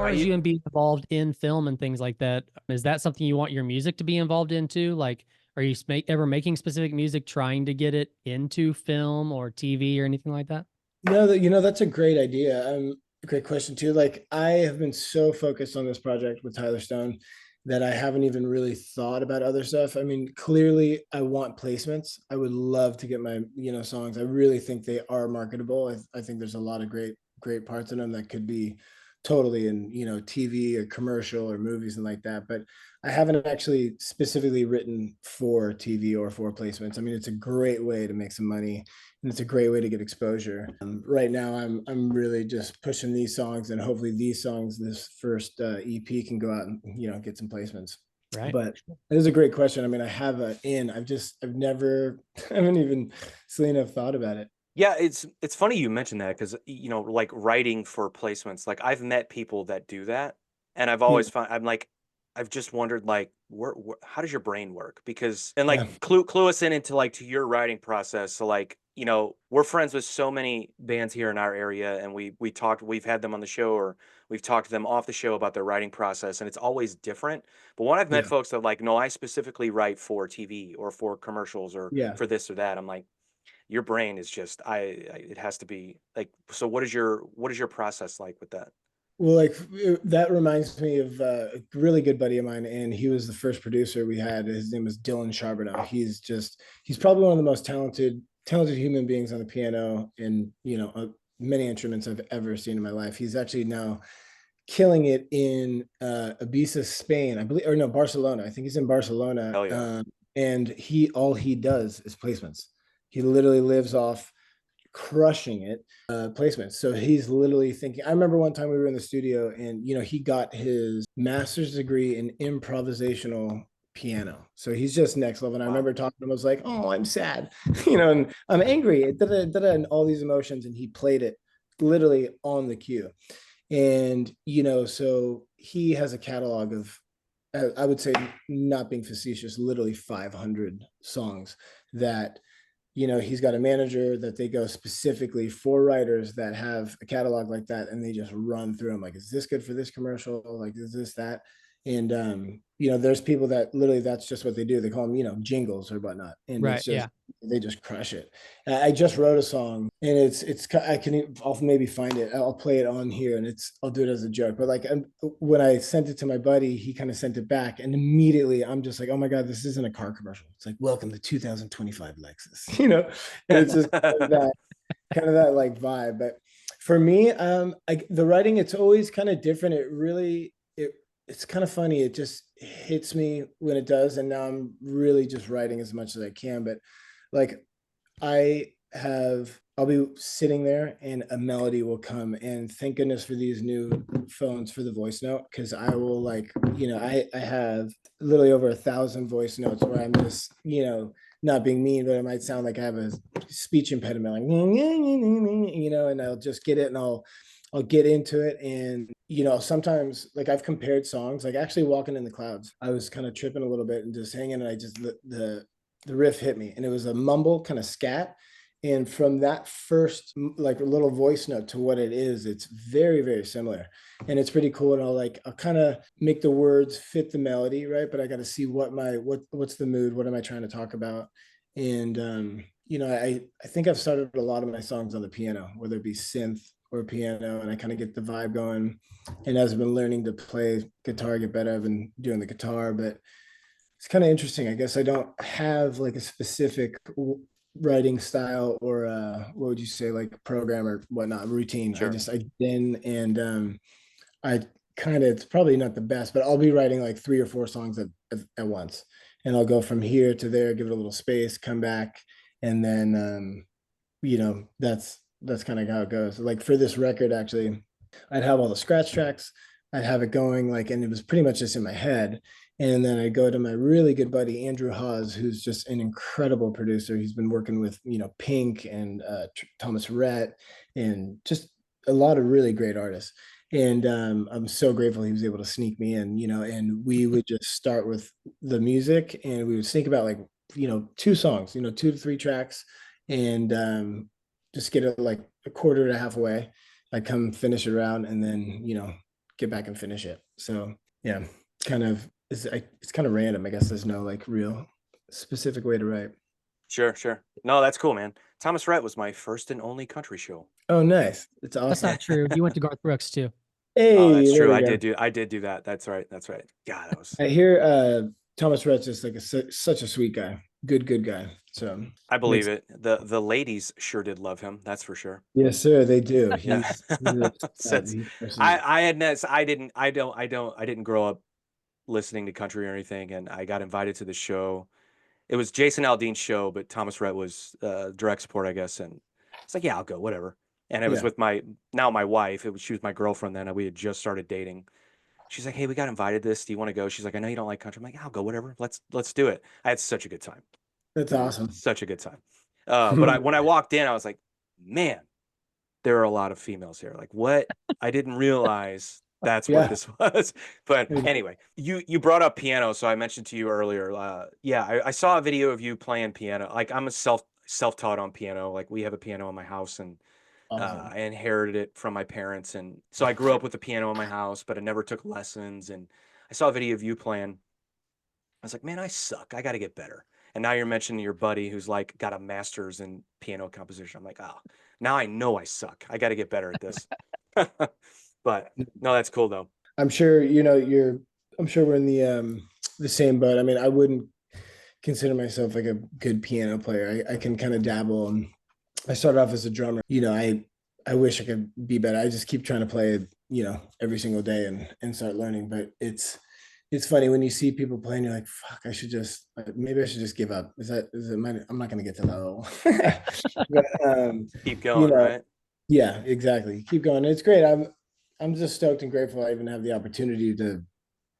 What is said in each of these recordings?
far as you and being involved in film and things like that, is that something you want your music to be involved in too? Like, are you ever making specific music trying to get it into film or TV or anything like that? No, that that's a great idea. A great question too. Like I have been so focused on this project with Tyler Stone that I haven't even really thought about other stuff. I mean, clearly I want placements. I would love to get my, songs. I really think they are marketable. I think there's a lot of great parts in them that could be totally in, TV or commercial or movies and like that. But I haven't actually specifically written for TV or for placements. I mean, it's a great way to make some money and it's a great way to get exposure. Right now, I'm really just pushing these songs, and hopefully, these songs, this first EP, can go out and get some placements. Right. But it is a great question. I mean, I have a in. I've never, I haven't even, Selena, thought about it. Yeah, it's funny you mentioned that because like writing for placements, like I've met people that do that, and I've Yeah, always found I'm like, I've just wondered like, how does your brain work? Because and yeah, like clue us in into like to your writing process. So like, we're friends with so many bands here in our area, and we've had them on the show or we've talked to them off the show about their writing process, and it's always different. But when I've met yeah, folks that like, no, I specifically write for TV or for commercials or yeah. for this or that, I'm like your brain is just it has to be like so what is your process like with that? Well, like that reminds me of a really good buddy of mine, and he was the first producer we had. His name was Dylan Charbonneau. He's probably one of the most talented human beings on the piano and many instruments I've ever seen in my life. He's actually now killing it in Ibiza, Spain, I believe, or no, Barcelona. I think he's in Barcelona, Hell yeah. and he all he does is placements. He literally lives off crushing it placements. So he's literally thinking. I remember one time we were in the studio, and he got his master's degree in improvisational piano. So he's just next level. And I Wow. remember talking to him. I was like, "Oh, I'm sad, and I'm angry, and all these emotions." And he played it literally on the cue. And so he has a catalog of, I would say, not being facetious, literally 500 songs that he's got a manager that they go specifically for writers that have a catalog like that, and they just run through them like, is this good for this commercial, like is this that. And there's people that literally that's just what they do. They call them jingles or whatnot, and Right. it's just Yeah. they just crush it. I just wrote a song, and I'll maybe find it, I'll play it on here, and I'll do it as a joke. But like when I sent it to my buddy, he kind of sent it back, and immediately I'm just like, oh my god, this isn't a car commercial. It's like, welcome to 2025 Lexus, and it's just kind of that like vibe. But for me, the writing, it's always kind of different. It's kind of funny. It just hits me when it does, and now I'm really just writing as much as I can. But like I'll be sitting there and a melody will come, and thank goodness for these new phones for the voice note, because I will like, I have literally over 1,000 voice notes where I'm just, not being mean, but it might sound like I have a speech impediment, like, and I'll just get it, and I'll get into it. And sometimes like I've compared songs, like actually Walking in the Clouds, I was kind of tripping a little bit and just hanging, and I just the riff hit me, and it was a mumble kind of scat. And from that first like little voice note to what it is, it's very, very similar. And it's pretty cool. And I'll kind of make the words fit the melody, right? But I got to see what's the mood, what am I trying to talk about. And I think I've started a lot of my songs on the piano, whether it be synth or piano, and I kind of get the vibe going. And as I've been learning to play guitar, get better, I've been doing the guitar. But it's kind of interesting. I guess I don't have like a specific writing style, or what would you say, like program or whatnot, routine. Sure. I then and I kind of, it's probably not the best, but I'll be writing like 3 or 4 songs at once, and I'll go from here to there, give it a little space, come back, and then that's kind of how it goes. Like for this record, actually, I'd have all the scratch tracks, I'd have it going like, and it was pretty much just in my head. And then I go to my really good buddy Andrew Hawes, who's just an incredible producer. He's been working with Pink and Thomas Rhett, and just a lot of really great artists. And I'm so grateful he was able to sneak me in, and we would just start with the music, and we would think about like 2 songs, 2 to 3 tracks, and just get it like a quarter to halfway. I come finish it around, and then get back and finish it. So yeah, it's kind of random. I guess there's no like real specific way to write. Sure, sure. No, that's cool, man. Thomas Rhett was my first and only country show. Oh, nice. It's That's awesome. not true. You went to Garth Brooks too. Oh, Hey, that's there true. we go. I did do that. That's right. That's right. God, that was I hear Thomas Rhett's just like such a sweet guy. Good guy. So I makes believe it. The ladies sure did love him. That's for sure. yes, sir, they do. Yeah. Since He versus- I had I didn't grow up listening to country or anything, and I got invited to the show. It was Jason Aldean's show, but Thomas Rhett was direct support, I guess. And it's like, yeah, I'll go, whatever. And it was Yeah. with my wife. She was my girlfriend then. We had just started dating. She's like, hey, we got invited to this. Do you want to go? She's like, I know you don't like country. I'm like, I'll go, whatever. Let's do it. I had such a good time. That's awesome. Such a good time. But when I walked in, I was like, man, there are a lot of females here. Like, what? I didn't realize that's what Yeah. this was. But Mhm. anyway, you brought up piano, so I mentioned to you earlier. Yeah, I saw a video of you playing piano. Like, I'm a self-taught on piano. Like, we have a piano in my house, and Awesome. I inherited it from my parents, and so I grew up with a piano in my house, but I never took lessons. And I saw a video of you playing. I was like, man, I suck. I got to get better. And now you're mentioning your buddy who's like got a master's in piano composition. I'm like, oh, now I know I suck. I got to get better at this. But no, that's cool though. I'm sure I'm sure we're in the same boat. I mean, I wouldn't consider myself like a good piano player. I can kind of dabble, and I started off as a drummer. I wish I could be better. I just keep trying to play it, every single day and start learning. But it's funny when you see people playing, you're like, fuck, maybe I should just give up. I'm not gonna get to that level. But, Keep going, right? yeah, exactly. Keep going. It's great. I'm just stoked and grateful I even have the opportunity to,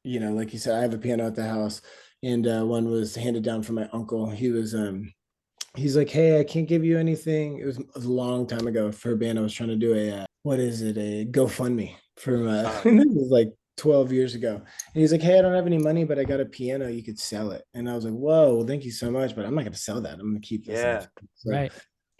like you said, I have a piano at the house, and one was handed down from my uncle. He's like, hey, I can't give you anything. It was a long time ago for a band. I was trying to do a GoFundMe from this was like 12 years ago. And he's like, hey, I don't have any money, but I got a piano. You could sell it. And I was like, whoa, well, thank you so much, but I'm not going to sell that. I'm going to keep this. Yeah. So Right.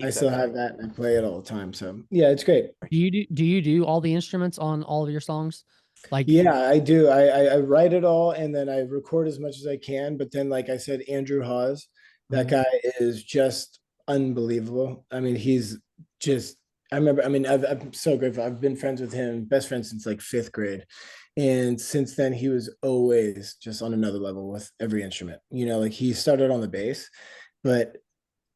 I still have that, and I play it all the time. So yeah, it's great. Do you do all the instruments on all of your songs? Like, Yeah, I do. I write it all, and then I record as much as I can. But then, like I said, Andrew Hawes, that Mhm. guy is just unbelievable. I mean, he's just. I remember. I mean, I'm so grateful. I've been friends with him, best friends since like fifth grade, and since then he was always just on another level with every instrument. Like he started on the bass, but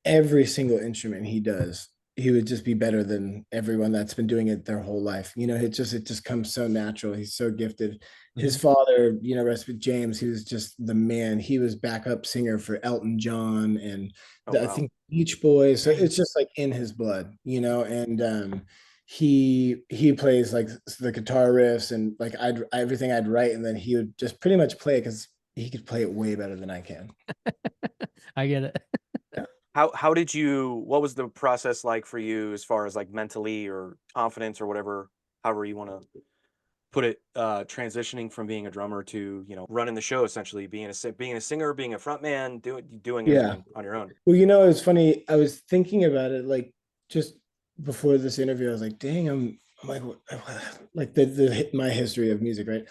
every single instrument he does, he would just be better than everyone that's been doing it their whole life. It just comes so natural. He's so gifted. His father, rest with James, he was just the man. He was backup singer for Elton John and Oh, I wow. think Beach Boys. So it's just like in his blood, and he plays like the guitar riffs and like everything I'd write, and then he would just pretty much play it because he could play it way better than I can. I get it. What was the process like for you as far as like mentally or confidence or whatever, however you want to put it, transitioning from being a drummer to, running the show, essentially being a singer, being a front man, doing Yeah. everything on your own. Well, it's funny. I was thinking about it like just before this interview. I was like, dang, I'm like, like my history of music, right?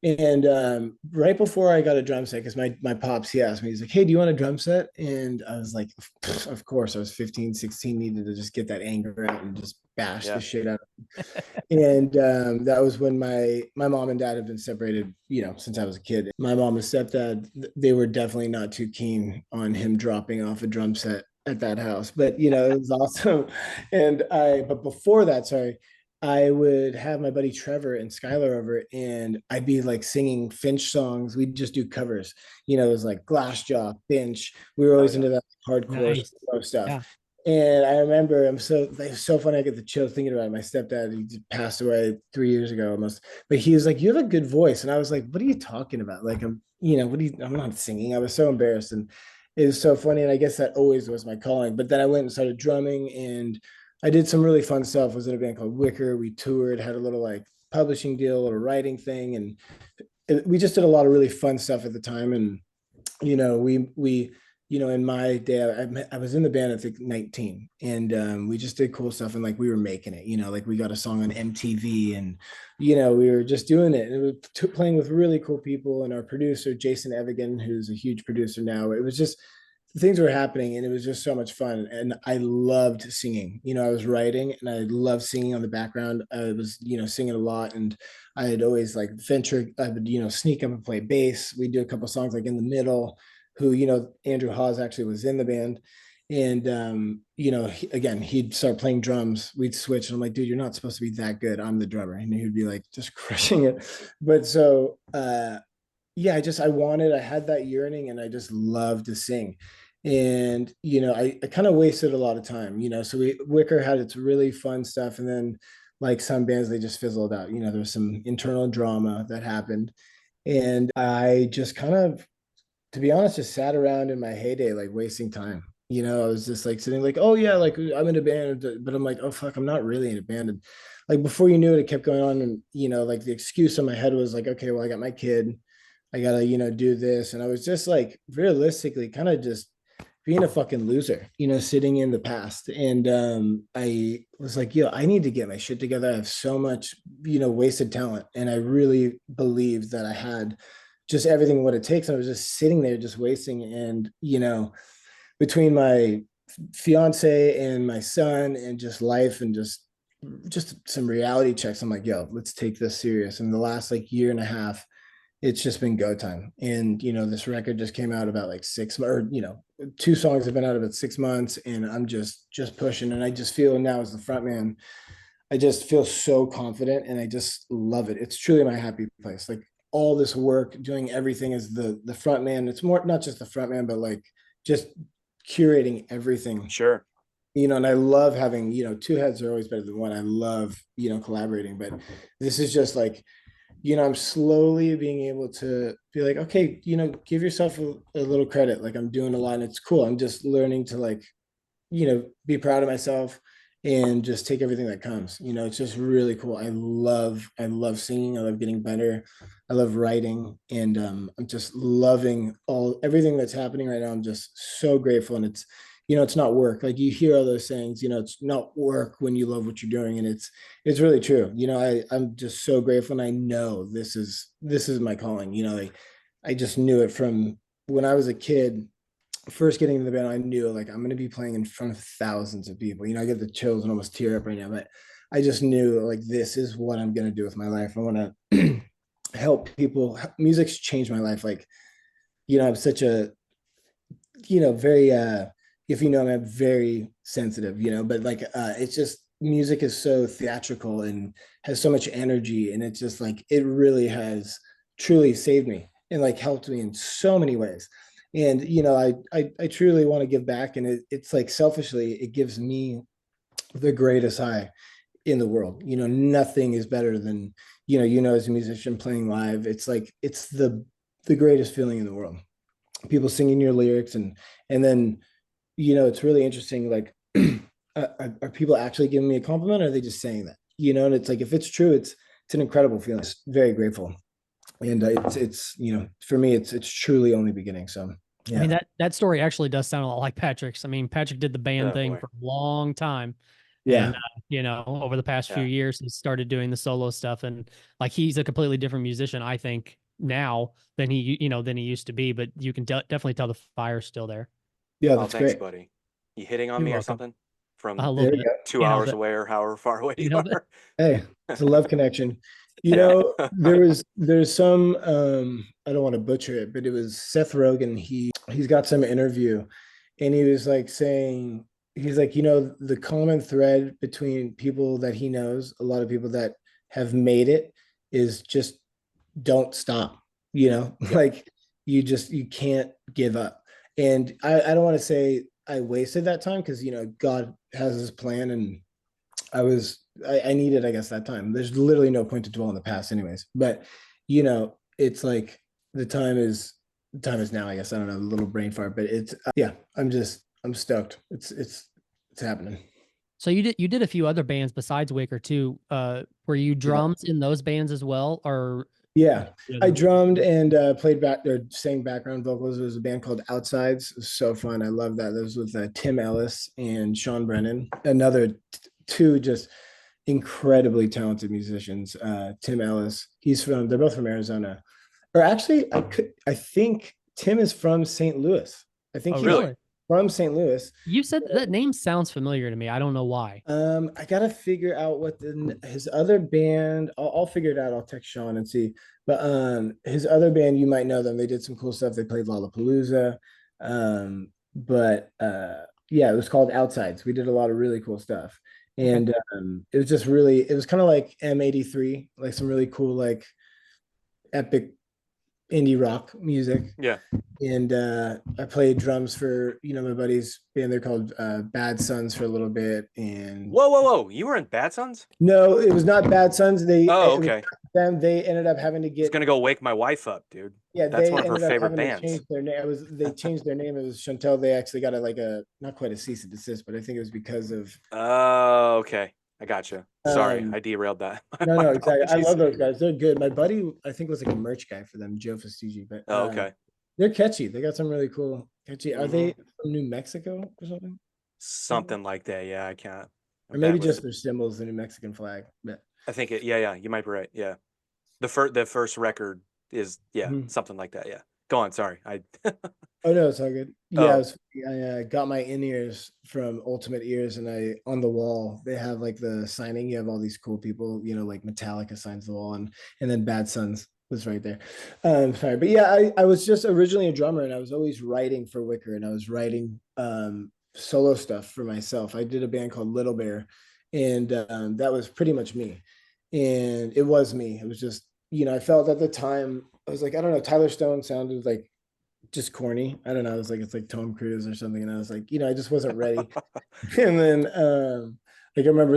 And right before I got a drum set, because my pops, he asked me, he's like, hey, do you want a drum set? And I was like, of course. I was 15, 16, needed to just get that anger out and just bash Yeah. the shit out of him. And that was when my mom and dad have been separated, since I was a kid. My mom and stepdad, they were definitely not too keen on him dropping off a drum set at that house, but it was awesome. But before that, sorry, I would have my buddy Trevor and Skylar over, and I'd be like singing Finch songs. We'd just do covers. It was like Glassjaw, Finch. We were always yeah. into that hardcore Nice. stuff. Yeah. And I remember, it's so funny. I get the chills thinking about it. My stepdad, he just passed away 3 years ago almost, but he was like, "You have a good voice," and I was like, "What are you talking about? Like, I'm not singing." I was so embarrassed, and it was so funny. And I guess that always was my calling. But then I went and started drumming, and I did some really fun stuff. I was in a band called Wicker. We toured, had a little like publishing deal, a little writing thing, and we just did a lot of really fun stuff at the time. And we you know, in my day, I was in the band, I think 19, and we just did cool stuff, and like we were making it, you know, like we got a song on MTV, and you know, we were just doing it, and we were playing with really cool people, and our producer Jason Evigan, who's a huge producer now. It was just things were happening, and it was just so much fun, and I loved singing. You know, I was writing, and I loved singing on the background. I was, you know, singing a lot, and I had always like venture. I would, you know, sneak up and play bass. We do a couple songs like in the middle. Who, you know, Andrew Hawes actually was in the band, and you know, again, he'd start playing drums. We'd switch, and I'm like, dude, you're not supposed to be that good. I'm the drummer, and he'd be like just crushing it. But so yeah, I had that yearning, and I just loved to sing. And you know, I kind of wasted a lot of time, you know. So Wicker had its really fun stuff, and then like some bands, they just fizzled out. You know, there was some internal drama that happened, and I just kind of, to be honest, just sat around in my heyday, like wasting time. You know, I was just like sitting like, oh yeah, like I'm in a band, but I'm like, oh fuck, I'm not really in a band. And like before you knew it, it kept going on. And, you know, like the excuse in my head was like, okay, well, I got my kid. I gotta, you know, do this. And I was just like realistically kind of just being a fucking loser, you know, sitting in the past. And I was like, yo, I need to get my shit together. I have so much, you know, wasted talent. And I really believed that I had just everything what it takes. And I was just sitting there just wasting. And, you know, between my fiance and my son and just life and just some reality checks, I'm like, yo, let's take this serious. And the last like year and a half, it's just been go time. And, you know, this record just came out about like 6 months, or, you know, 2 songs have been out about 6 months, and I'm just pushing. And I just feel now as the front man, I just feel so confident, and I just love it. It's truly my happy place. Like all this work, doing everything as the front man. It's more not just the front man, but like just curating everything. Sure. You know, and I love having, you know, two heads are always better than one. I love, you know, collaborating, but this is just like, you know, I'm slowly being able to be like, okay, you know, give yourself a little credit. Like I'm doing a lot, and it's cool. I'm just learning to like, you know, be proud of myself and just take everything that comes. You know, it's just really cool. I love singing. I love getting better. I love writing, and I'm just loving everything that's happening right now. I'm just so grateful, and it's, you know, it's not work. Like you hear all those sayings, you know, it's not work when you love what you're doing, and it's really true. You know, I'm just so grateful, and I know this is my calling. You know, I just knew it from when I was a kid first getting into the band. I knew like I'm going to be playing in front of thousands of people. You know, I get the chills and almost tear up right now, but I just knew like this is what I'm going to do with my life. I want to help people. Music's changed my life. Like, you know, I'm such a, you know, very if you know, I'm very sensitive, you know, but like it's just music is so theatrical and has so much energy, and it's just like it really has truly saved me and like helped me in so many ways. And you know, I truly want to give back, and it's like selfishly it gives me the greatest high in the world. You know, nothing is better than, you know, as a musician playing live. It's like it's the greatest feeling in the world. People singing your lyrics, and then, you know, it's really interesting. Like, are people actually giving me a compliment, or are they just saying that? You know, and it's like if it's true, it's an incredible feeling. It's very grateful, and it's you know, for me, it's truly only beginning. So I mean, yeah, that story actually does sound a lot like Patrick's. I mean, Patrick did the band Oh thing boy. for a long time. And, yeah, you know, over the past few Yeah. years, he started doing the solo stuff. And like, he's a completely different musician, I think, now than than he used to be. But you can definitely tell the fire's still there. yeah. Oh, That's thanks, great. buddy. You hitting on You're me or welcome. something A from little There you bit. go. 2 hours Can't help it. away or however far away you Can't help it. are? Hey, it's a love connection. You Yeah. know, there's some I don't want to butcher it, but it was Seth Rogen. He's got some interview, and he was like saying, he's like, you know, the common thread between people that he knows, a lot of people that have made it, is just don't stop. You know, Yep. like you can't give up. And I don't want to say I wasted that time, because you know, God has his plan, and I needed, I guess, that time. There's literally no point to dwell in the past anyways. But you know, it's like the time is now, I guess. I don't know, a little brain fart, but it's yeah, I'm stoked. It's happening. So you did a few other bands besides Wicker too. Were you Yeah. drums in those bands as well, or Yeah, Yeah, I drummed and played back or sang background vocals. There was a band called Outsides. It was so fun. I love that. That was with Tim Ellis and Sean Brennan. Another two just incredibly talented musicians. Tim Ellis, they're both from Arizona. Or actually, I think Tim is from St. Louis. I think Oh, he's Really? really? from St. Louis. You said that name sounds familiar to me. I don't know why. I gotta figure out what his other band. I'll figure it out. I'll text Sean and see. But his other band, you might know them. They did some cool stuff. They played Lollapalooza. But yeah, it was called Outsides. We did a lot of really cool stuff, Okay. and it was just really. It was kind of like M83, like some really cool, like epic indie rock music. Yeah. And I played drums for my buddy's band. They're called Bad Sons for a little bit. And Whoa, whoa, whoa! You were in Bad Sons? no, it was not Bad Sons. Oh, It was okay. them. They ended up having to I was get gonna go wake my wife up, dude. yeah. That's They one of her ended up favorite having to bands. change their name. They changed their name. It was Chantel. They actually got not quite a cease and desist, but I think it was because of Oh, okay. I gotcha. Sorry, um I derailed that. no, My no, exactly. I apologies. love those guys. They're good. My buddy, I think, was like a merch guy for them, Joe Fastigi. But Oh, okay. they're catchy. They got some really cool catchy. Are they Mhm. from New Mexico or something? Something like that. Yeah, I can't. Or I'm maybe bad with. just their symbols, the New Mexican flag. But I think it. Yeah, yeah. You might be right. Yeah. The first record is Mhm. something like that. Yeah. Go on. Sorry. I. Oh no, it's all good. Yeah, Oh. I got my in-ears from Ultimate Ears, and on the wall they have like the signing. You have all these cool people, like Metallica signs the wall, and then Bad Sons was right there. Sorry, but yeah, I was just originally a drummer, and I was always writing for Wicker, and I was writing solo stuff for myself. I did a band called Little Bear, and that was pretty much me, and it was me. It was just I felt at the time I was like, I don't know, Tyler Stone sounded like just corny. I don't know. I was like, it's like Tom Cruise or something. And I was like, I just wasn't ready. And then like I remember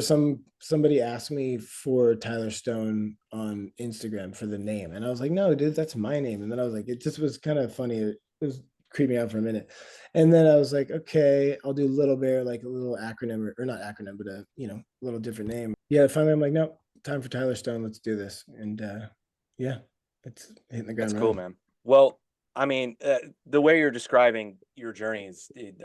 somebody asked me for Tyler Stone on Instagram for the name. And I was like, no, dude, that's my name. And then I was like, it just was kind of funny. It was creeping out for a minute. And then I was like, okay, I'll do Little Bear, like a little acronym or not acronym, but a little different name. Yeah, finally I'm like, no, time for Tyler Stone. Let's do this. And yeah, it's hitting the That's ground cool, running. man. Well, I mean, the way you're describing your journey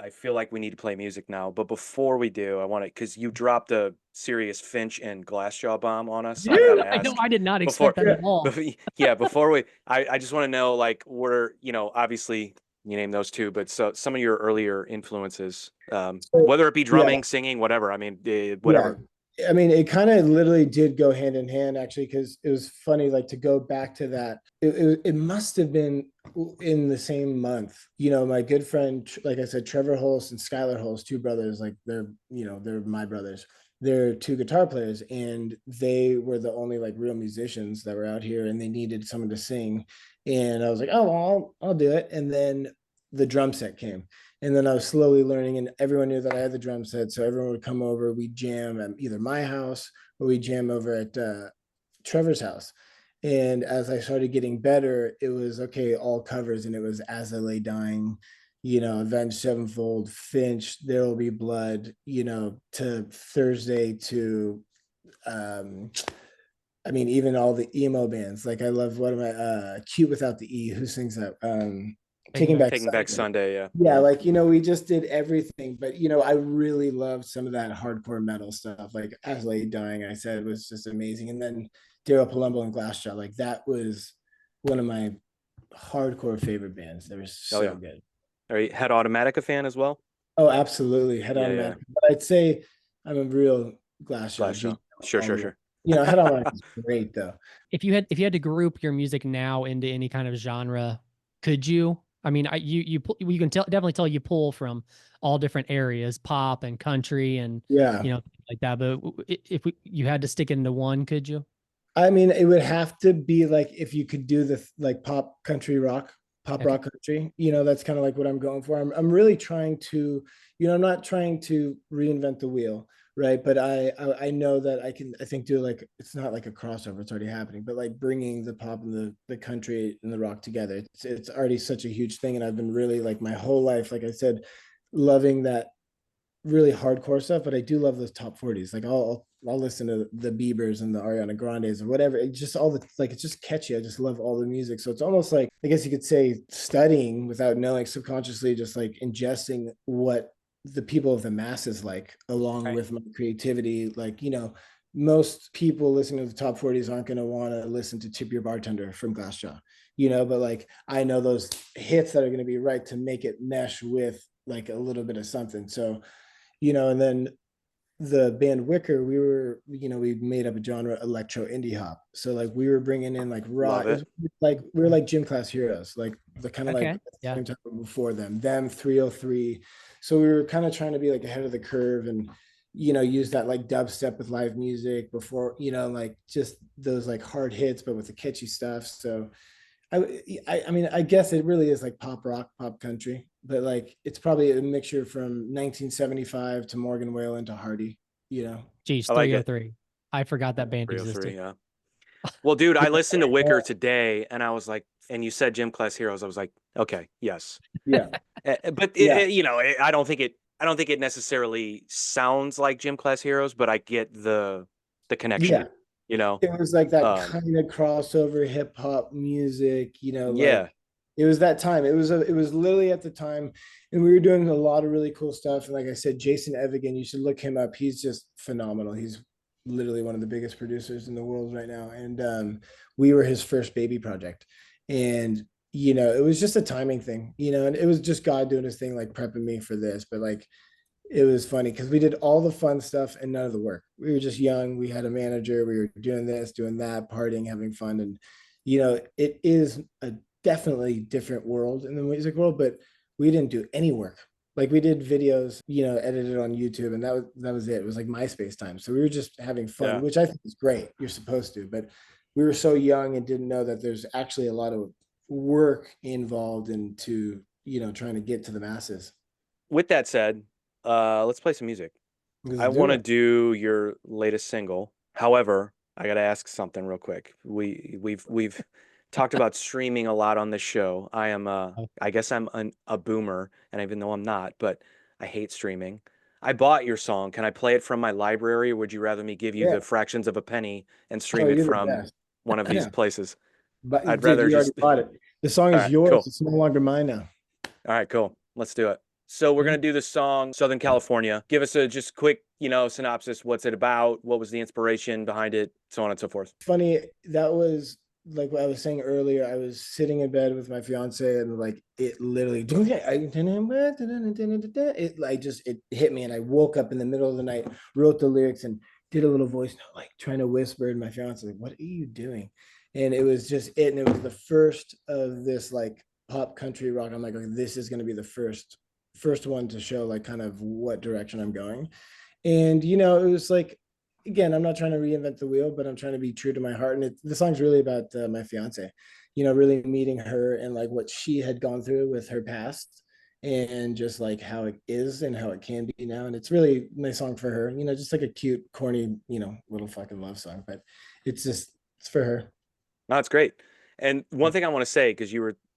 I feel like we need to play music now. But before we do, I want to, because you dropped a serious Finch and Glassjaw bomb on us. I Yeah. gotta I know ask I did not before, expect that at all. yeah, before I just want to know, like, obviously you name those two, but so some of your earlier influences, So, whether it be yeah, drumming, singing, whatever. I mean, yeah. whatever. I mean, it kind of literally did go hand in hand, actually, because it was funny, like to go back to that. It must have been in the same month. My good friend, like I said, Trevor Holst and Skylar Holst, two brothers, like they're my brothers. They're two guitar players, and they were the only like real musicians that were out here, and they needed someone to sing. And I was like, oh, well, I'll do it. And then the drum set came. And then I was slowly learning, and everyone knew that I had the drum set. So everyone would come over, we'd jam at either my house or we'd jam over at Trevor's house. And as I started getting better, it was okay, all covers, and it was As I Lay Dying, Avenged Sevenfold, Finch, There Will Be Blood, to Thursday to um I mean, even all the emo bands. Like I love what am I Cute Without the E, who sings that? Taking Taking Back Back Taking Back Sunday. Sunday, yeah. Yeah, like we just did everything, but I really loved some of that hardcore metal stuff. Like As Lay Dying, I said was just amazing, and then Daryl Palumbo and Glassjaw, like that was one of my hardcore favorite bands. They were Oh so yeah. good. Are you Head Automatic a fan as well? Oh, absolutely, Head Yeah, On yeah. Man. But I'd say I'm a real Glassjaw Glassjaw. G Sure, all sure, the way. sure. Head On Man is great though. If you had to group your music now into any kind of genre, could you? I mean, you can definitely tell you pull from all different areas, pop and country and Yeah. things like that. But if you had to stick into one, could you? I mean, it would have to be like if you could do the like pop country rock, pop Okay. rock country. That's kind of like what I'm going for. I'm really trying to, I'm not trying to reinvent the wheel, right? But I know that I think do like it's not like a crossover, it's already happening, but like bringing the pop and the country and the rock together. It's already such a huge thing, and I've been really like my whole life, like I said, loving that really hardcore stuff, but I do love those top 40s. Like I'll listen to the Biebers and the Ariana Grandes or whatever. It just all the like it's just catchy. I just love all the music. So it's almost like, I guess you could say, studying without knowing, subconsciously just like ingesting what the people of the masses like, along Right. with my creativity. Like, most people listening to the top 40s aren't going to want to listen to Tip Your Bartender from Glassjaw, but like I know those hits that are going to be right to make it mesh with like a little bit of something. So, and then the band Wicker, we made up a genre, electro indie hop. So like we were bringing in like Love rock. It it. was like we were like Gym Class Heroes, like the kind of like Okay. Yeah. same time before them 303. So we were kind of trying to be like ahead of the curve and use that like dubstep with live music before, like just those like hard hits, but with the catchy stuff. So I mean, I guess it really is like pop rock, pop country, but like it's probably a mixture from 1975 to Morgan Wallen to Hardy, you know. Geez, I like it. 303. I forgot that band 303, existed. yeah. Well, dude, I listened to Yeah, Wicker today, and I was like, and you said Gym Class Heroes. I was like, okay, yes. yeah, But yeah, I don't think it necessarily sounds like Gym Class Heroes, but I get the connection. yeah. You know, It was like that um, kind of crossover hip hop music, like yeah, it was that time. It was literally at the time, and we were doing a lot of really cool stuff. And like I said, Jason Evigan, you should look him up. He's just phenomenal. He's literally one of the biggest producers in the world right now. And we were his first baby project, and it was just a timing thing, and it was just God doing his thing, like prepping me for this. But like it was funny because we did all the fun stuff and none of the work. We were just young. We had a manager. We were doing this, doing that, partying, having fun. And, it is a definitely different world in the music world, but we didn't do any work. Like we did videos, edited on YouTube, and that was it. It was like MySpace time. So we were just having fun, yeah. which I think is great. You're supposed to, but we were so young and didn't know that there's actually a lot of work involved into, trying to get to the masses. With that said, let's play some music. Let's I do want to it. do your latest single. However, I got to ask something real quick. We've talked about streaming a lot on this show. Oh, I guess I'm a boomer, and even though I'm not, but I hate streaming. I bought your song. Can I play it from my library, or would you rather me give you Yeah. the fractions of a penny and Oh, stream it you're the from best. one of these places? But I'd dude, rather you already just. bought it. The song All is right, yours. cool. It's no longer mine now. All right, cool. Let's do it. So we're gonna do the song Southern California. Give us a just quick, synopsis. What's it about? What was the inspiration behind it? So on and so forth. Funny, that was like what I was saying earlier. I was sitting in bed with my fiance and like it literally it hit me and I woke up in the middle of the night, wrote the lyrics and did a little voice note, like trying to whisper in my fiance, like, what are you doing? And it was just it. And it was the first of this like pop country rock. I'm like, okay, this is gonna be the first one to show like kind of what direction I'm going. And it was like, again, I'm not trying to reinvent the wheel, but I'm trying to be true to my heart. And the song's really about my fiance, really meeting her and like what she had gone through with her past and just like how it is and how it can be now. And it's really my song for her, just like a cute, corny, little fucking love song, but it's for her. No, it's great. And one thing I want to say, because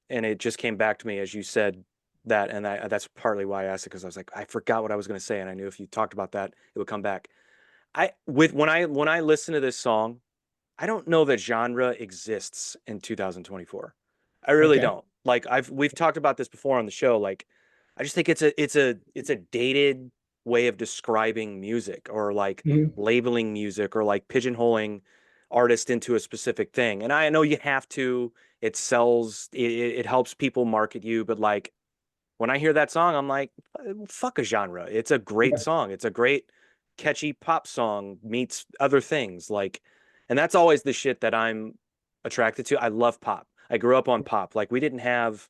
and it just came back to me as you said that, and that's partly why I asked it, because I was like, I forgot what I was going to say, and I knew if you talked about that, it would come back. When I listen to this song, I don't know that genre exists in 2024. I really Okay. don't. Like we've talked about this before on the show. Like I just think it's a dated way of describing music, or like Mhm. labeling music, or like pigeonholing artist into a specific thing. And I know you have to. It sells. It helps people market you. But like when I hear that song, I'm like, fuck a genre. It's a great Yeah. song. It's a great catchy pop song meets other things. Like, and that's always the shit that I'm attracted to. I love pop. I grew up on pop. Like we didn't have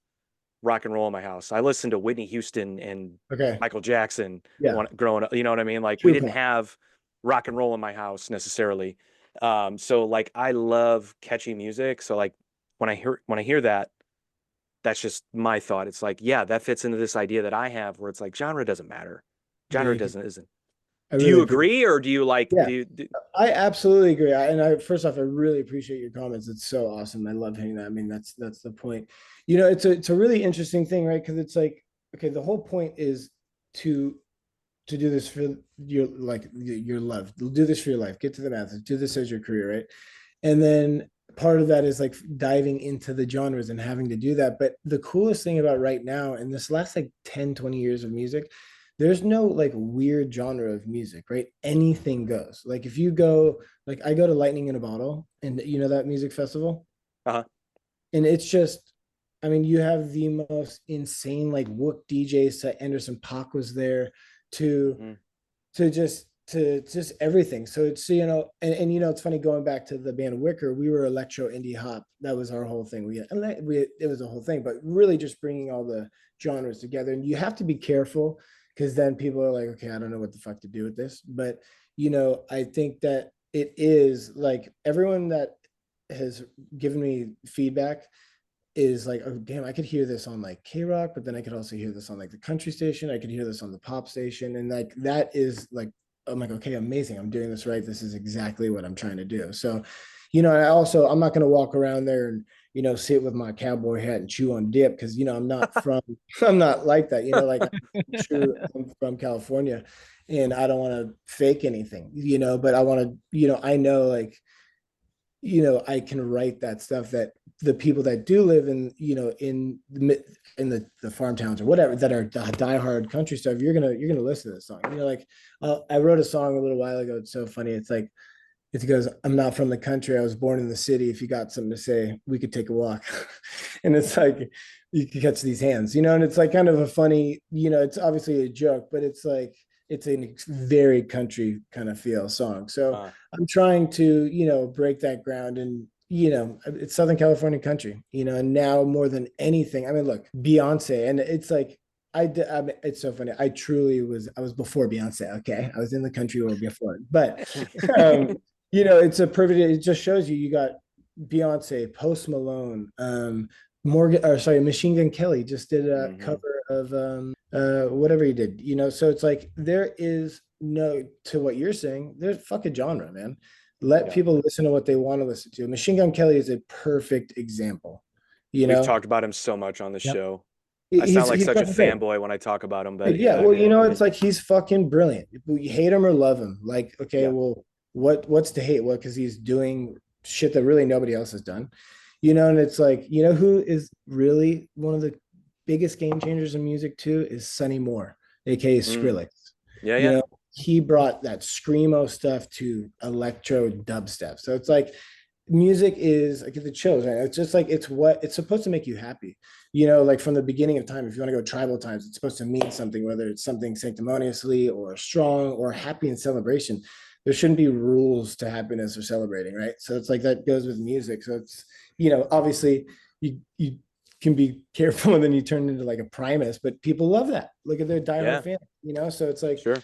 rock and roll in my house. I listened to Whitney Houston and Okay. Michael Jackson Yeah. when growing up. You know what I mean? Like we True didn't pop. have rock and roll in my house necessarily. So like I love catchy music. So like when I hear that, that's just my thought. It's like, yeah, that fits into this idea that I have where it's like genre doesn't matter. Genre Yeah. doesn't isn't. I Do really you appreciate. agree, or do you like Yeah. do I absolutely agree. First off, I really appreciate your comments. It's so awesome. I love hearing that. I mean, that's the point. It's a really interesting thing, right? Because it's like, okay, the whole point is to to do this for your love. Do this for your life. Get to the math. Do this as your career, right? And then part of that is like diving into the genres and having to do that. But the coolest thing about right now, in this last like 10, 20 years of music, there's no like weird genre of music, right? Anything goes. Like if you go, like I go to Lightning in a Bottle, and you know that music festival, Uh-huh. and it's just, I mean, you have the most insane like Wook DJs. To Anderson Paak was there, to Mhm. to just everything. So it's, and it's funny, going back to the band Wicker, we were electro indie hop. That was our whole thing. It was a whole thing, but really just bringing all the genres together. And you have to be careful, because then people are like, okay, I don't know what the fuck to do with this. But I think that it is like, everyone that has given me feedback is like, oh damn, I could hear this on like K-Rock, but then I could also hear this on like the country station. I could hear this on the pop station. And like that is like, I'm like, okay, amazing. I'm doing this right. This is exactly what I'm trying to do. So, I'm not gonna walk around there and sit with my cowboy hat and chew on dip, because I'm not from I'm not like that. Like I'm from California, and I don't want to fake anything, but I want to, I know like, I can write that stuff that the people that do live in, in the farm towns or whatever, that are diehard country stuff, you're gonna listen to this song. Like I wrote a song a little while ago. It's so funny. It's like, it goes, I'm not from the country. I was born in the city. If you got something to say, we could take a walk. And it's like, you can catch these hands, and it's like kind of a funny, it's obviously a joke, but it's like, it's a very country kind of feel song. So I'm trying to, break that ground, and, it's Southern California country, and now more than anything, I mean, look, Beyonce, and it's like, it's so funny. I was before Beyonce. Okay. I was in the country world before, but, it's a perfect, it just shows you got Beyonce, Post Malone, Machine Gun Kelly just did a cover of whatever he did, so it's like, there is no, to what you're saying, there's fucking genre, man. Let people listen to what they want to listen to. Machine Gun Kelly is a perfect example. We've talked about him so much on the show. I sound like such a fanboy when I talk about him, but yeah, well, it's like, he's fucking brilliant. You hate him or love him. Like, okay, well, what's to hate? Well, because he's doing shit that really nobody else has done. And it's like, who is really one of the biggest game changers in music too is Sonny Moore, aka Skrillex. Yeah. He brought that screamo stuff to electro dubstep. So it's like, music is, I get the chills, right? It's just like, it's supposed to make you happy. Like from the beginning of time, if you want to go tribal times, it's supposed to mean something, whether it's something sanctimoniously or strong or happy in celebration. There shouldn't be rules to happiness or celebrating, right? So it's like, that goes with music. So it's, obviously you can be careful, and then you turn into like a Primus, but people love that. Look at their diehard fans, so it's like, sure.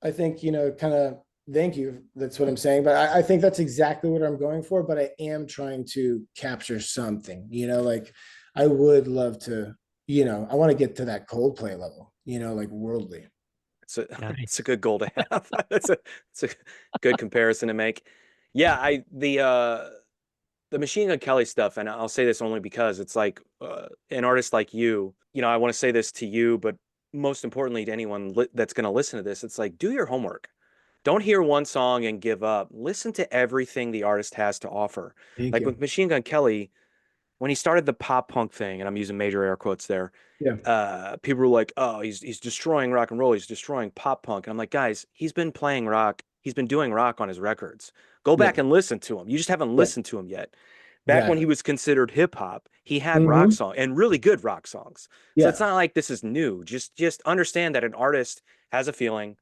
I think, kind of, thank you. That's what I'm saying. But I think that's exactly what I'm going for. But I am trying to capture something, like I would love to, I want to get to that Coldplay level, like worldly. It's a good goal to have. It's a good comparison to make. Yeah, the Machine Gun Kelly stuff, and I'll say this only because it's like an artist like you, I want to say this to you, but most importantly to anyone that's going to listen to this, it's like, do your homework. Don't hear one song and give up. Listen to everything the artist has to offer. Like with Machine Gun Kelly, when he started the pop punk thing, and I'm using major air quotes there, people were like, oh, he's destroying rock and roll. He's destroying pop punk. And I'm like, guys, he's been playing rock. He's been doing rock on his records. Go back and listen to him. You just haven't listened to him yet. Back when he was considered hip hop, he had rock songs, and really good rock songs. So it's not like this is new. Just understand that an artist has a feeling,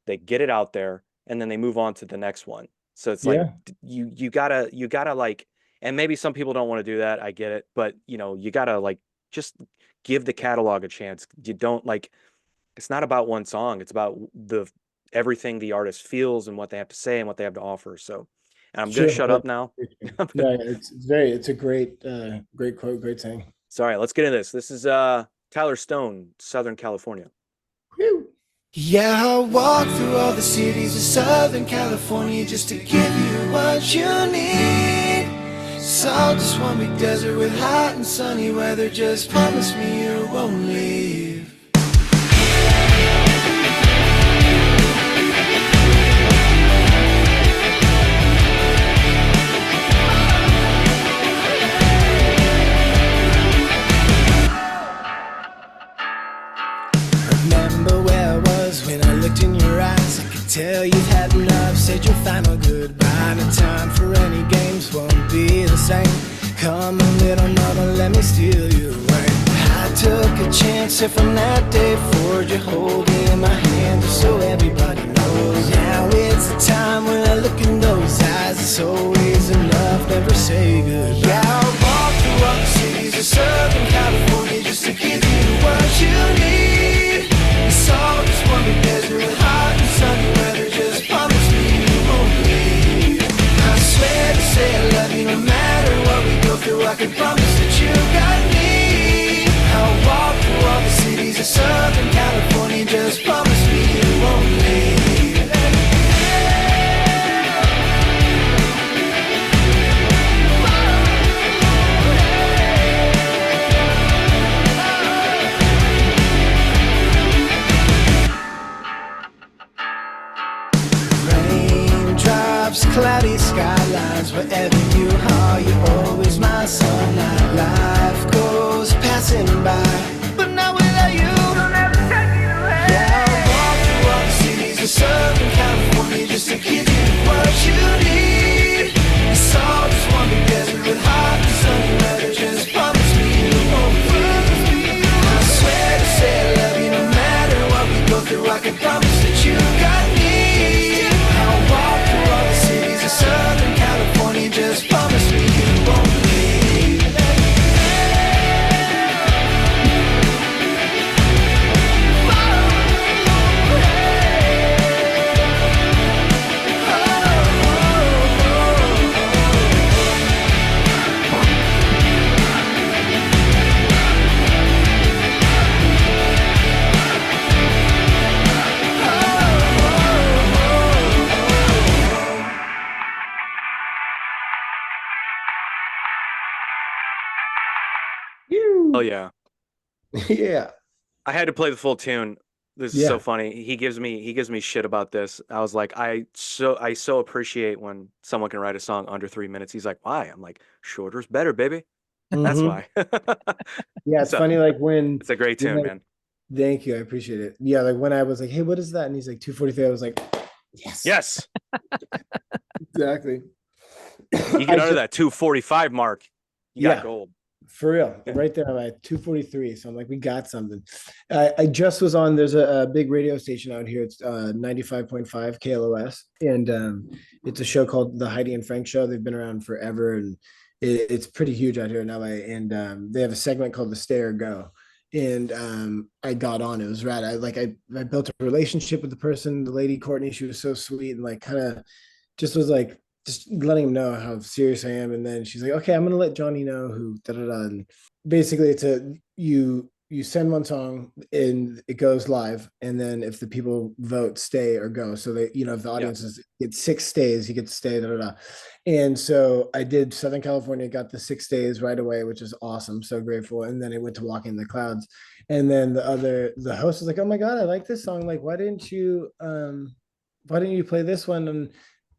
they get it out there, and then they move on to the next one. So it's like, you gotta like, and maybe some people don't want to do that. I get it, but you gotta like, just give the catalog a chance. You don't like, it's not about one song. It's about everything the artist feels and what they have to say and what they have to offer. So, and I'm gonna shut up now. No, it's a great quote, great saying. Sorry, let's get into this. This is Tyler Stone, Southern California. Whew. Yeah, I walk through all the cities of Southern California just to give you what you need. It's all just one big desert with hot and sunny weather. Just promise me you won't leave. goodbye. No time for any games, won't be the same. Come a little mother, let me steal you away. I took a chance and from that day forward you hold in my hand just so everybody knows. Now it's the time when I look in those eyes, it's always enough, never say goodbye. Yeah, I'll walk through all the cities of Southern California just to give you what you need. It's all just one big desert with hot and sunny weather, just promise me you won't leave. I swear to say I love you no matter what we go through, I can promise that you got me. I'll walk through all the cities of Southern California, just promise me you won't leave. Raindrops, cloudy skylines, wherever you are, you're always my sunlight. Life goes passing by, but not without you. Yeah, I'll walk through all the cities of Southern California just to give you what you need. It's all just one big desert with hot and sunny weather, just promise me you won't leave. I swear to say I love you no matter what we go through, I can promise that you got me. I'll walk through all the cities of Southern California, just promise me you won't leave. Oh yeah. Yeah. I had to play the full tune. This is Yeah. so funny. He gives me shit about this. I was like, I so appreciate when someone can write a song under 3 minutes. He's like, why? I'm like, shorter's better, baby. That's Mhm. why. Yeah, it's So, funny, like when it's a great you tune, like, man. thank you, I appreciate it. Yeah, like when I was like, hey, what is that? And he's like 2:43. I was like, yes. Yes. Exactly. You I get under just- that 245 mark. You Yeah. got gold. For real, Yeah. right there, I'm at 2:43. So I'm like, we got something. I just was on. There's a big radio station out here. It's 95.5 KLOS, and it's a show called The Heidi and Frank Show. They've been around forever, and it's pretty huge out here in LA. And they have a segment called The Stay or Go. And I got on. It was rad. I built a relationship with the person, the lady Courtney. She was so sweet and like kind of just was like just letting him know how serious I am. And then she's like, okay, I'm gonna let Johnny know who da da da. And basically, it's you send one song and it goes live, and then if the people vote stay or go, so they if the audience gets 6 stays, you get to stay da da da. And so I did Southern California, got the 6 days right away, which is awesome, so grateful. And then it went to Walking in the Clouds, and then the host was like, oh my god, I like this song, like why didn't you play this one? And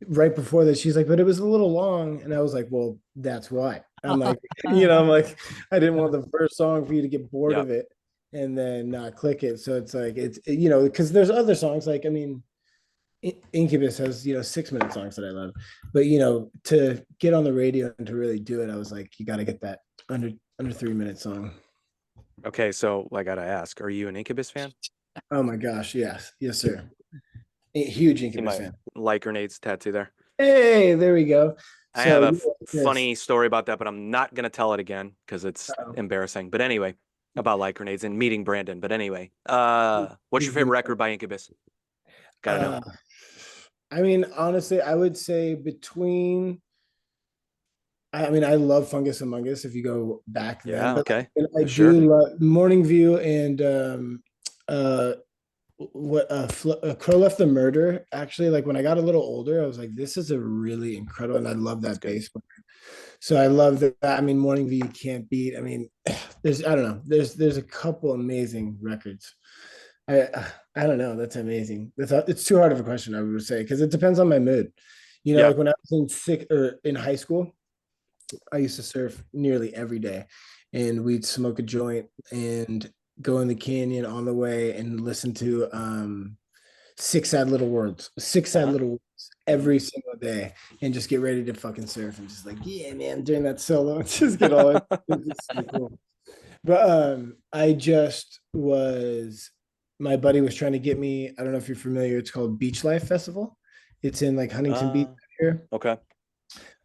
right before that, she's like, but it was a little long. And I was like, well, that's why. I'm like, I'm like, I didn't want the first song for you to get bored of it and then not click it. So it's like, because there's other songs, like, I mean, Incubus has 6-minute songs that I love, but to get on the radio and to really do it, I was like, you got to get that under 3-minute song. Okay, so I gotta ask, are you an Incubus fan? Oh my gosh, yes sir. A huge Incubus fan. Like grenades tattoo there. Hey, there we go. I have a funny story about that, but I'm not gonna tell it again because it's embarrassing. But anyway, about light grenades and meeting Brandon. But anyway, what's your favorite record by Incubus? Gotta know. I mean, honestly, I would say I love Fungus Among Us if you go back then. Yeah, okay. I do love Morning View and Crow Left the Murder. Actually, like when I got a little older, I was like, this is a really incredible, and I love that bass player. So I love that. I mean, Morning View you can't beat. I mean, there's a couple amazing records. I don't know. That's amazing. It's too hard of a question, I would say, because it depends on my mood. Like when I was in high school, I used to surf nearly every day, and we'd smoke a joint and go in the canyon on the way and listen to six sad little words, six sad Uh-huh. little words every single day, and just get ready to fucking surf and just like, yeah, man, during that solo, and just get all it. It's just so cool. But I just was my buddy was trying to get me. I don't know if you're familiar. It's called Beach Life Festival. It's in like Huntington Beach Uh, here. okay.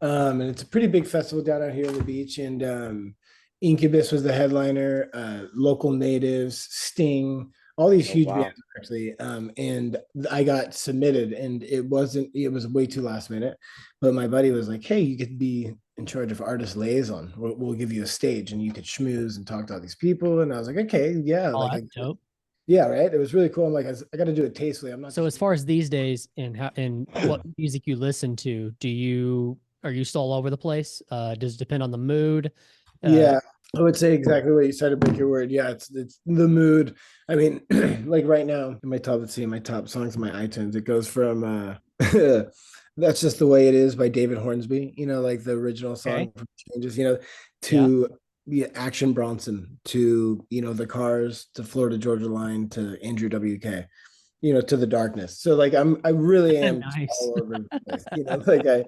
And it's a pretty big festival down out here on the beach. And Incubus was the headliner, local natives, Sting, all these Oh, huge wow. bands actually. And I got submitted, and it was way too last minute. But my buddy was like, "Hey, you could be in charge of artist liaison. We'll give you a stage, and you could schmooze and talk to all these people." And I was like, "Okay, yeah, Oh, that's dope. yeah, right." It was really cool. I'm like, I got to do it tastefully. I'm not So just as far as these days and what music you listen to, are you still all over the place? Does it depend on the mood? Yeah, I would say exactly what you said to break your word. Yeah, it's the mood. I mean, like right now, in my top, let's see, my top songs on my iTunes, it goes from That's Just the Way It Is by David Hornsby, like the original Okay. song from Changes, Yeah. to Action Bronson, to The Cars, to Florida Georgia Line, to Andrew WK, to the darkness. So like I really am Nice. all over the place. Like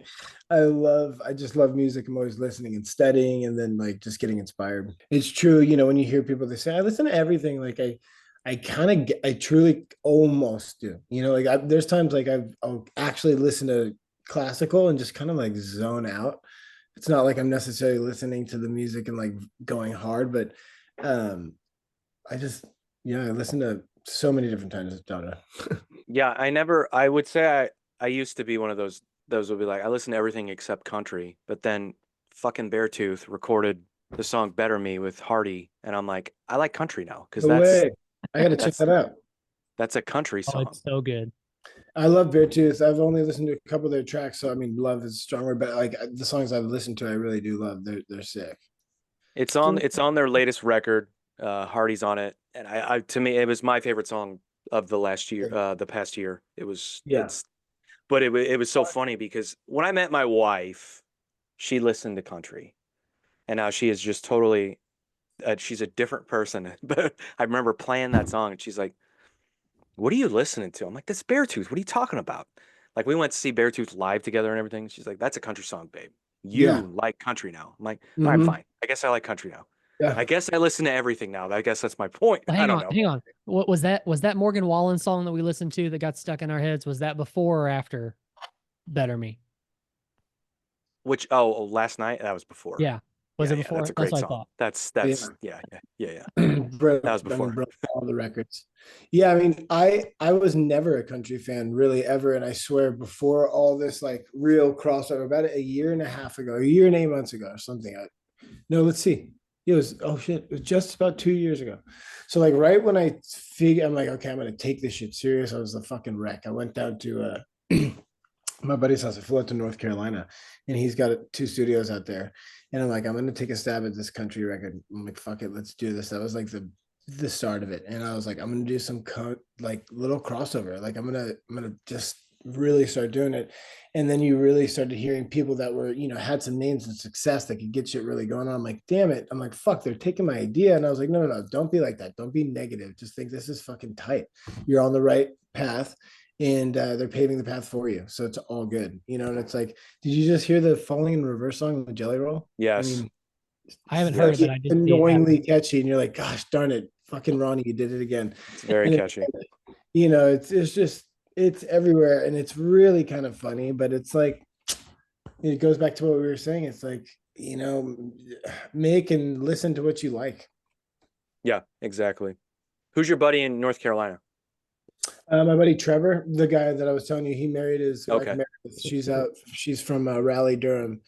I just love music. I'm always listening and studying and then like just getting inspired. It's true, when you hear people they say, I listen to everything, like I kind of I truly almost do. Like there's times like I'll actually listen to classical and just kind of like zone out. It's not like I'm necessarily listening to the music and like going hard, but um I just I listen to so many different kinds of genre. Yeah, I would say I used to be one of those would be like, I listen to everything except country, but then fucking Beartooth recorded the song Better Me with Hardy, and I'm like, I like country now because No way. I got to check that's that out. that's a country Oh, song. it's so good. I love Beartooth. I've only listened to a couple of their tracks, so I mean, love is a strong word, but like the songs I've listened to, I really do love. They're sick. It's on their latest record. Hardy's on it, and I to me it was my favorite song of the past year. Yeah. But it was so funny because when I met my wife, she listened to country, and now she is just totally she's a different person. But I remember playing that song, and she's like, "What are you listening to?" I'm like, "That's Beartooth. What are you talking about?" Like we went to see Beartooth live together and everything. She's like, "That's a country song, babe. Yeah. You like country now." I'm like, "All right, Hmm. fine. I guess I like country now. Yeah. I guess I listen to everything now. I guess that's my point. Well, I hang don't on, know." hang on. What was that? Was that Morgan Wallen song that we listened to that got stuck in our heads? Was that before or after Better Me? Which last night that was before. Yeah. Was Yeah, it yeah, that's before? a That's great what I song. thought. Yeah. Yeah. Broke, That was I mean, before. broke all the records. Yeah, I mean, I was never a country fan really ever, and I swear before all this like real crossover, about a year and a half ago, a year and 8 months ago, or something. No, let's see. It was it was just about 2 years ago. So like right when I figured, I'm like, okay, I'm gonna take this shit serious. I was a fucking wreck. I went down to my buddy's house. I flew out to North Carolina, and he's got two studios out there. And I'm like, I'm gonna take a stab at this country record. I'm like, fuck it, let's do this. That was like the start of it. And I was like, I'm gonna do some like little crossover. Like I'm gonna just really start doing it. And then you really started hearing people that were, had some names and success that could get shit really going on. I'm like, damn it. I'm like, fuck, they're taking my idea. And I was like, no, don't be like that. Don't be negative. Just think this is fucking tight. You're on the right path, and they're paving the path for you. So it's all good, And it's like, did you just hear the Falling in Reverse song with Jelly Roll? I Yes. mean, I haven't heard it, Yes. but I did see it annoyingly catchy, and you're like, gosh darn it, fucking Ronnie, you did it again. It's very And catchy. it's just it's everywhere, and it's really kind of funny, but it's like it goes back to what we were saying. It's like, make and listen to what you like. Yeah, exactly. Who's your buddy in North Carolina? My buddy Trevor, the guy that I was telling you, he married his wife Okay. Meredith. She's from Raleigh, Durham,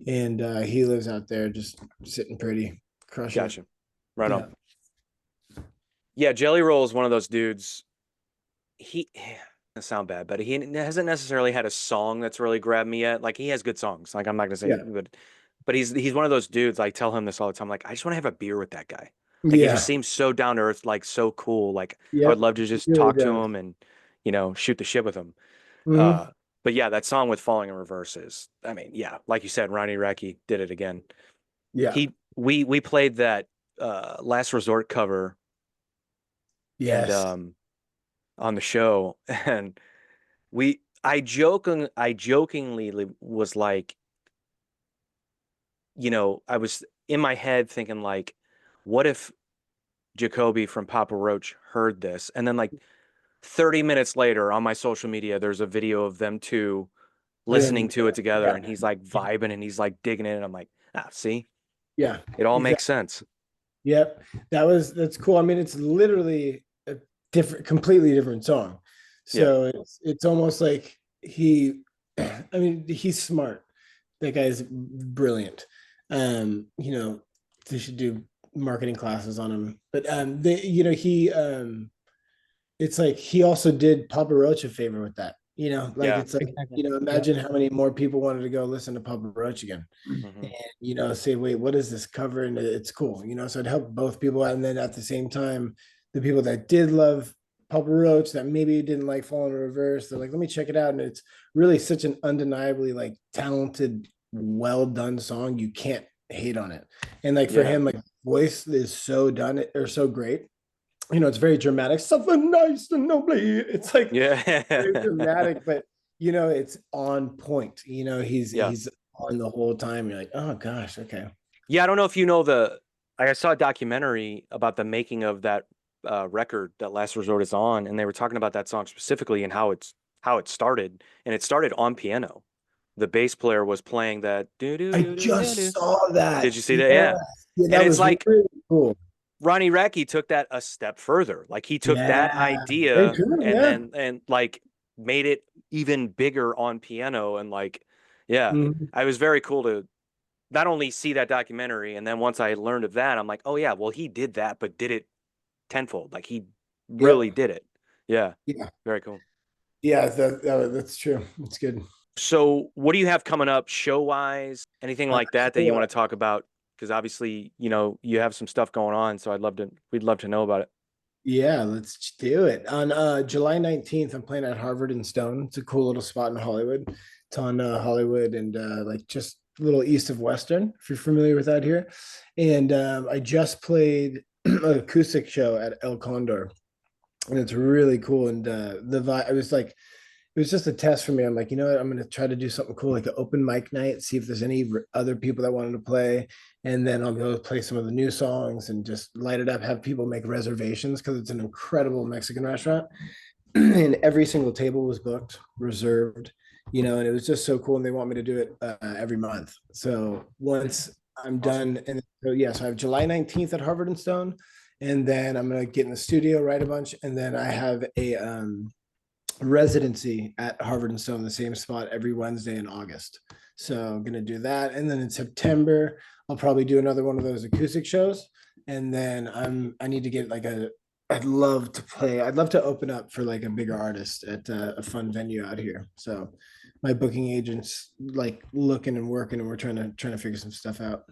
and he lives out there just sitting pretty, crushing. Gotcha. Right on. Yeah, Jelly Roll is one of those dudes. He doesn't sound bad, but he hasn't necessarily had a song that's really grabbed me yet. Like he has good songs. Like I'm not gonna say, Yeah. but he's one of those dudes. I tell him this all the time. Like I just want to have a beer with that guy. Like he Yeah, just seems so down to earth, like so cool. Like I yeah, would love to just really talk to does. him and shoot the shit with him. Mhm. But yeah, that song with Falling in Reverse is, I mean, yeah, like you said, Ronnie Radke did it again. Yeah. We played that Last Resort cover, Yes. and on the show, and I jokingly was like, I was in my head thinking like, what if Jacoby from Papa Roach heard this? And then like 30 minutes later on my social media, there's a video of them two listening to it together, and he's like vibing and he's like digging it. And I'm like, see, Yeah. it all makes sense. Yep. That's cool. I mean, it's literally a completely different song. So it's almost like I mean, he's smart. That guy's brilliant. They should do marketing classes on him. But it's like he also did Papa Roach a favor with that. It's like, imagine how many more people wanted to go listen to Papa Roach again. And, say, wait, what is this cover? And it's cool, so it helped both people out. And then at the same time, the people that did love Papa Roach that maybe didn't like Fall in Reverse, they're like, let me check it out. And it's really such an undeniably like talented, well done song. You can't hate on it. And like for him, like voice is so done or so great. It's very dramatic. Something nice and nobly. It's like very dramatic, but it's on point. He's on the whole time. You're like, oh gosh, okay. Yeah, I don't know if you know I saw a documentary about the making of that record that Last Resort is on, and they were talking about that song specifically and how it started, and it started on piano. The bass player was playing that. I just saw that. Did you see that? Yeah. That was like really cool. Ronnie Radke took that a step further. Like he took that idea and like made it even bigger on piano. And like, I was very cool to not only see that documentary. And then once I learned of that, I'm like, oh yeah, well he did that, but did it tenfold. Like he really did it. Yeah. Yeah. Very cool. Yeah. That's true. It's good. So what do you have coming up show wise? Anything like that you want to talk about? Because obviously, you have some stuff going on, so we'd love to know about it. Yeah, let's do it. On July 19th, I'm playing at Harvard and Stone. It's a cool little spot in Hollywood. It's on Hollywood and like just a little east of Western, if you're familiar with that here. And I just played an acoustic show at El Condor, and it's really cool. And the vibe, it was just a test for me. I'm like, you know what? I'm going to try to do something cool, like an open mic night, see if there's any other people that wanted to play. And then I'll go play some of the new songs and just light it up, have people make reservations because it's an incredible Mexican restaurant. And every single table was booked, reserved, and it was just so cool. And they want me to do it every month. So once I'm done, and so I have July 19th at Harvard and Stone. And then I'm going to get in the studio, write a bunch. And then I have a residency at Harvard and Stone, the same spot every Wednesday in August. So I'm going to do that. And then in September, I'll probably do another one of those acoustic shows. And then I need to get like I'd love to open up for like a bigger artist at a fun venue out here. So my booking agent's like looking and working, and we're trying to figure some stuff out.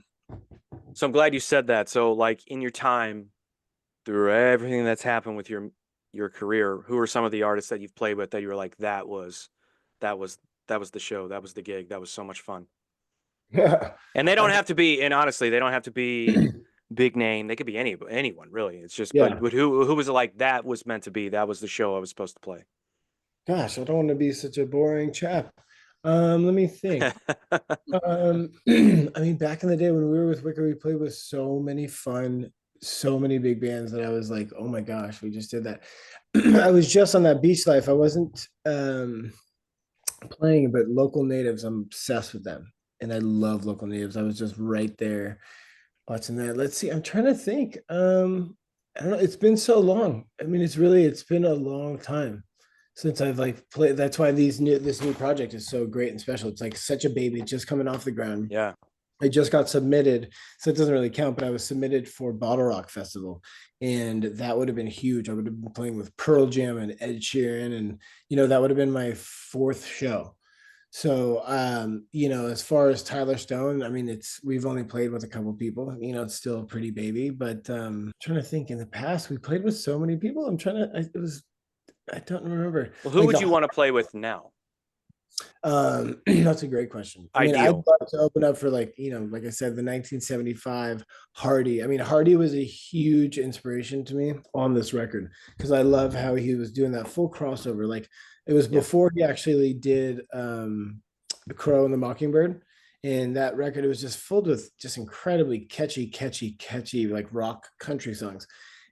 So I'm glad you said that. So like in your time through everything that's happened with your career, who are some of the artists that you've played with that you were like, that was the show, that was the gig, that was so much fun? Yeah. And they don't have to be, and honestly, they don't have to be big name. They could be anyone really. It's just, but who was it like that was meant to be, that was the show I was supposed to play? Gosh, I don't want to be such a boring chap. Let me think. I mean, back in the day when we were with Wicker, we played with so many big bands that I was like, oh my gosh, we just did that. I was just on that Beach Life. I wasn't playing, but Local Natives, I'm obsessed with them. And I love Local Natives. I was just right there watching that. Let's see. I'm trying to think. I don't know. It's been so long. I mean, it's been a long time since I've like played. That's why this new project is so great and special. It's like such a baby, just coming off the ground. Yeah. I just got submitted, so it doesn't really count, but I was submitted for Bottle Rock Festival, and that would have been huge. I would have been playing with Pearl Jam and Ed Sheeran, and that would have been my 4th show. So as far as Tyler Stone, I mean, we've only played with a couple people. It's still a pretty baby, but I'm trying to think. In the past, we played with so many people. I don't remember. Well, who would you want to play with now? That's a great question. I mean, I'd Ideal. love to open up for like, like I said, the 1975 Hardy. I mean, Hardy was a huge inspiration to me on this record because I love how he was doing that full crossover. Like it was Yeah. before he actually did The Crow and the Mockingbird. And that record, it was just filled with just incredibly catchy, like rock country songs.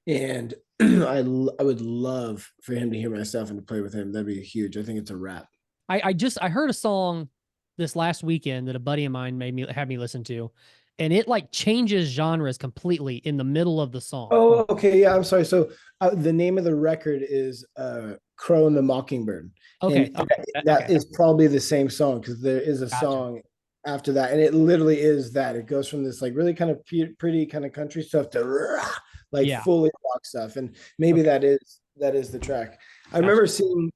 And I would love for him to hear my stuff and to play with him. That'd be huge. I think it's a wrap. I heard a song this last weekend that a buddy of mine had me listen to, and it like changes genres completely in the middle of the song. Oh, okay. Yeah, I'm sorry. So the name of the record is Crow and the Mockingbird. Okay, And okay, that okay. is probably the same song because there is a Gotcha. song after that. And it literally is that. It goes from this like really kind of pretty kind of country stuff to like Yeah. fully rock stuff. And maybe Okay. that is the track. I Gotcha. remember seeing,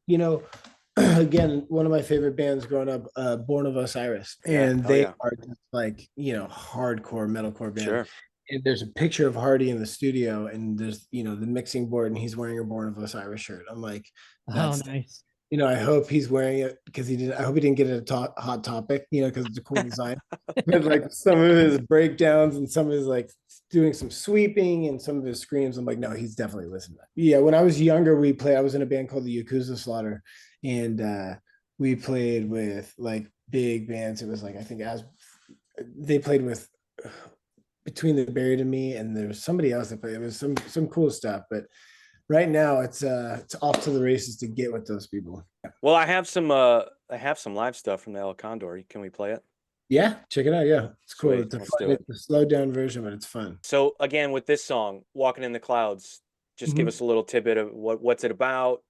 again, one of my favorite bands growing up, Born of Osiris. Yeah. And Oh, they yeah. are just like, hardcore metalcore band. Sure. And there's a picture of Hardy in the studio, and there's the mixing board, and he's wearing a Born of Osiris shirt. I'm like, Oh, that's nice. I hope he's wearing it because he didn't. I hope he didn't get it a Hot Topic, because it's a cool design. But like some of his breakdowns and some of his like doing some sweeping and some of his screams, I'm like, no, he's definitely listening to that. Yeah, when I was younger, I was in a band called the Yakuza Slaughter, and we played with like big bands. It was like I think as they played with Between the Buried and Me, and there was somebody else that played. It was some cool stuff, but right now it's off to the races to get with those people. Well, I have some live stuff from the El Condor. Can we play it? Yeah, check it out. Yeah, it's cool. Sweet, It's a let's fun, do it. it's a slowed down version, but it's fun. So again, with this song, Walking in the Clouds, just give us a little tidbit of what's it about?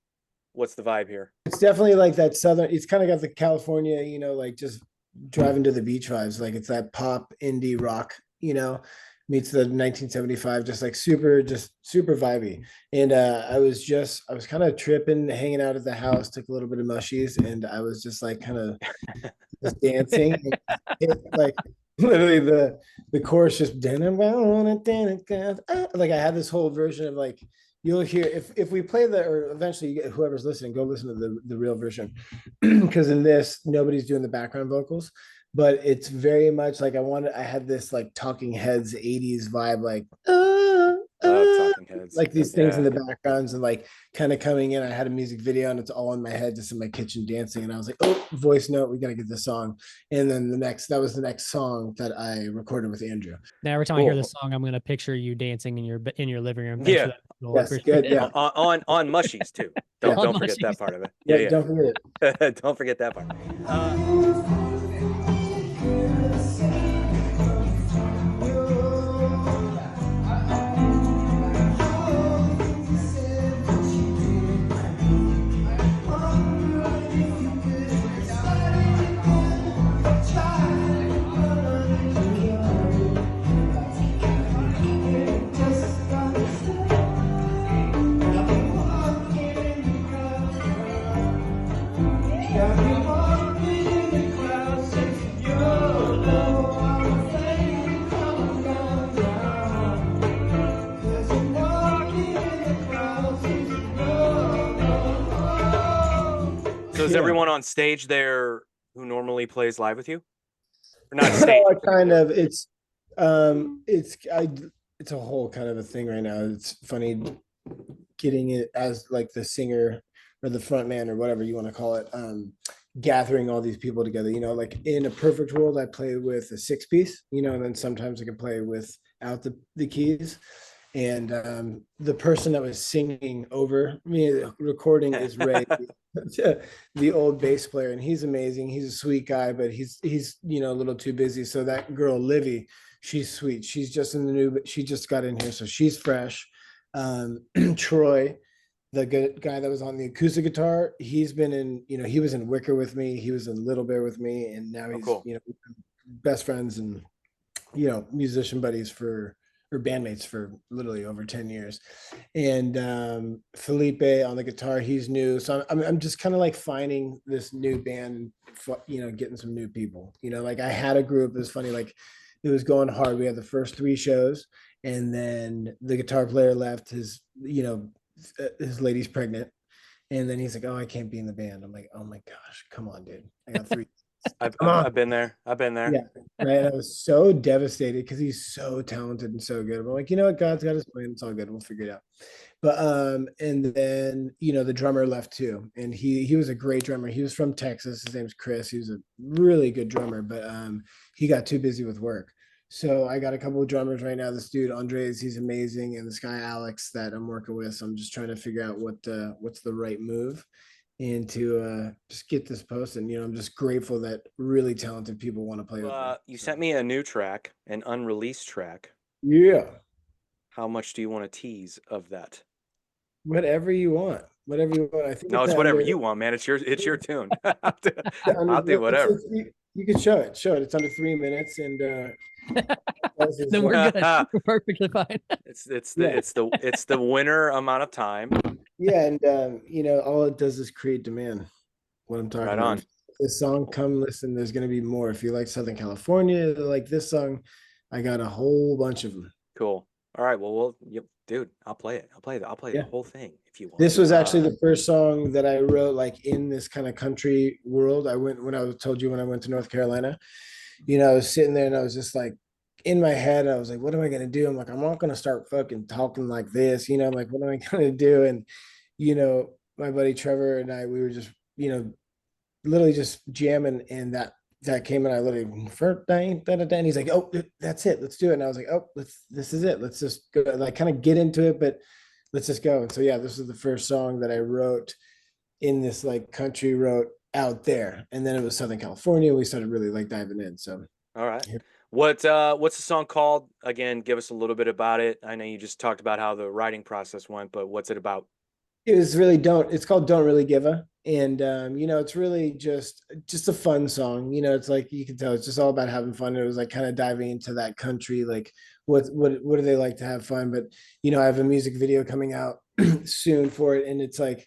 What's the vibe here? It's definitely like that southern. It's kind of got the California, like just driving to the beach vibes. Like it's that pop indie rock, meets the 1975, just super vibey. And I was kind of tripping, hanging out at the house, took a little bit of mushies, and I was just like kind of just dancing. Like literally the chorus just like I had this whole version of like you'll hear if we play or eventually whoever's listening, go listen to the real version because in this nobody's doing the background vocals. But it's very much like I had this like Talking Heads 80s vibe, like Talking Heads. like these things in the backgrounds and like kind of coming in. I had a music video and it's all in my head, just in my kitchen dancing. And I was like, oh, voice note, we got to get this song. And then that was the next song that I recorded with Andrew. Now every time I hear this song, I'm gonna picture you dancing in your living room. Thanks for that. Yes, good. Yeah. On mushies too. Don't forget that part of it. Yeah. Don't forget it. Don't forget that part. So is everyone on stage there who normally plays live with you? Or not stage? kind of. It's it's a whole kind of a thing right now. It's funny getting it as like the singer or the front man or whatever you want to call it, gathering all these people together. Like in a perfect world, I play with a 6-piece, and then sometimes I can play without the keys. And the person that was singing over me recording is Ray, the old bass player, and he's amazing. He's a sweet guy, but he's a little too busy. So that girl Livy, she's sweet. She's just she just got in here, so she's fresh. Troy, the guy that was on the acoustic guitar, he's been in, he was in Wicker with me, he was in Little Bear with me, and now he's cool. Best friends and musician buddies or bandmates for literally over 10 years. And Felipe on the guitar, he's new. So I'm just kind of like finding this new band, getting some new people. Like I had a group, it was funny, like it was going hard. We had the first 3 shows, and then the guitar player left. His lady's pregnant, And then he's like, "Oh, I can't be in the band." I'm like, "Oh my gosh, come on, dude. I got 3." I've, Come I've, on. I've been there. I've been there. Yeah. Right. And I was so devastated because he's so talented and so good. I'm like, you know what? God's got his plan. It's all good. We'll figure it out. But and then the drummer left too. And he was a great drummer. He was from Texas. His name's Chris. He was a really good drummer, but he got too busy with work. So I got a couple of drummers right now. This dude, Andres, he's amazing. And this guy, Alex, that I'm working with. So I'm just trying to figure out what's the right move and to just get this posted. I'm just grateful that really talented people want to play with me. You sent me a new track, an unreleased track. Yeah. How much do you want to tease of that? Whatever you want. Whatever you want. I think No, it's whatever you want, man. It's your tune. I'll do whatever. You can show it. It's under 3 minutes, and Then we're good. We're perfectly fine. It's the winner amount of time. Yeah, and all it does is create demand. What I'm talking Right about. on. This song, come listen. There's gonna be more. If you like Southern California, like this song, I got a whole bunch of them. Cool. All right. Well, dude, I'll play it. I'll play the whole thing if you want. This was actually the first song that I wrote, like in this kind of country world. When I went to North Carolina, I was sitting there and I was just like, in my head, I was like, what am I going to do? I'm like, I'm not going to start fucking talking like this. I'm like, what am I going to do? And, my buddy Trevor and I, we were just, literally just jamming, and that came, and I literally, and he's like, oh, that's it. Let's do it. And I was like, oh, this is it. Let's just go, like kind of get into it, but let's just go. And so, yeah, this was the first song that I wrote in this like country road out there. And then it was Southern California. We started really like diving in. So, all right. What's the song called? Again, give us a little bit about it. I know you just talked about how the writing process went, but what's it about? It was really it's called Don't Really Give a. And, it's really just a fun song. It's like, you can tell it's just all about having fun. It was like kind of diving into that country, like what do they like to have fun? But, I have a music video coming out soon for it. And it's like,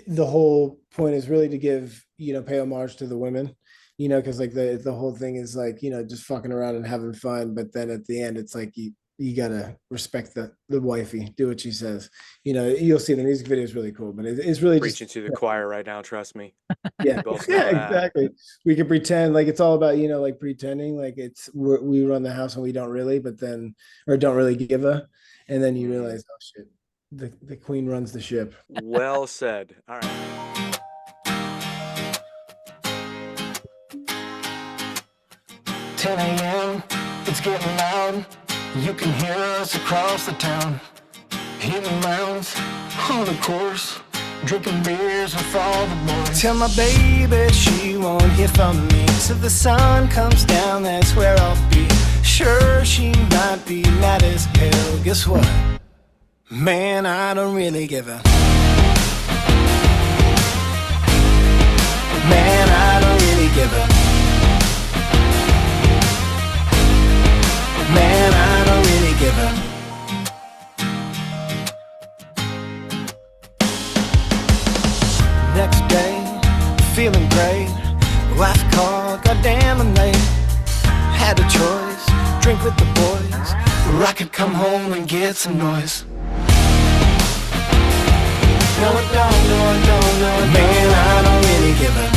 the whole point is really to give, pay homage to the women, because like the whole thing is like, just fucking around and having fun. But then at the end, it's like, you gotta respect the wifey, do what she says. You'll see the music video is really cool, but it's really preaching to the choir right now. Trust me. Yeah, exactly. We can pretend like it's all about like pretending like we run the house and we don't really, but then don't really give a, and then you realize, oh shit, the queen runs the ship. Well said. All right. 10 a.m. It's getting loud. You can hear us across the town. Hitting rounds on the course, drinking beers with all the boys. Tell my baby she won't hear from me. So if the sun comes down, that's where I'll be. Sure, she might be mad as hell. Guess what? Man, I don't really give a. Man, I don't really give a. Man, I don't really give a. Next day, feeling great. Wife called, goddamn I'm late. Had a choice, drink with the boys, or I could come home and get some noise. No, I don't, no, I don't, no, I don't. Man, I don't really give a.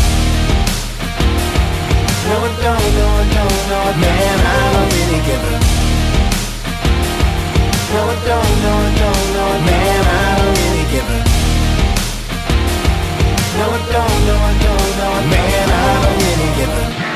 No, I don't, no, I don't, no, I don't. Man, I don't really give a. No, I don't, no, I don't, no, I don't. Man, I don't really give a. No, I don't, no, I don't, no, I don't. Man, I don't really give a.